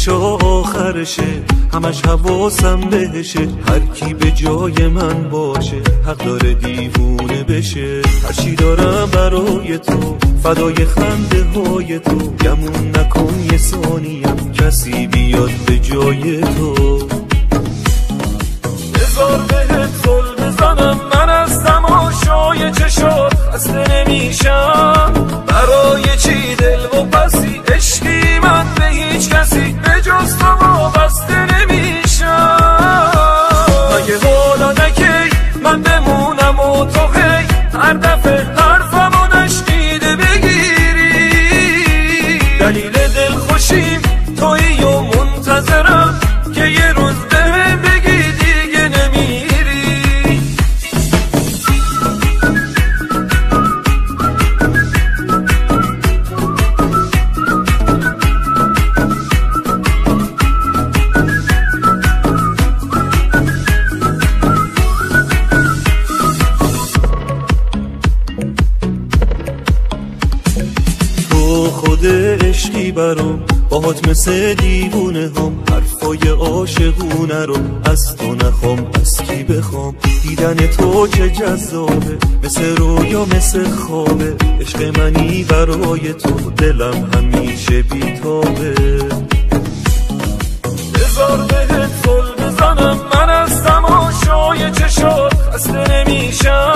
ابتدایشو آخرشه، همش حواسم بهشه. هر کی به جای من باشه حق داره دیوونه بشه. هرچی دارم برای تو، فدای خنده های تو. گمون نکن یه ثانیم کسی بیاد به جای تو. بذار بهت زل بزنم، من از تماشای چشات خسته نمیشم. برای چی دل و پسی عشقی من به هیچ کسی به جز تو وابسته نمیشم. مگه حالا نکی من بمونم و تو هی هر دفعه حرفمو نشنیده بگیری. دلیل دل خوشیم تویی و منتظرم که یه روز بهم بگی دیگه نمیری. تو خود عشقی برام، باهات مثل دیوونه هم. حرفای عاشقونه رو از تو نخوام، از کی بخوام. دیدن تو چه جذابه، مثل رویا مثل خوابه. عشق منی برای تو، دلم همیشه بیتابه. بذار بهت زل بزنم، من از تماشای چشات خسته نمیشم.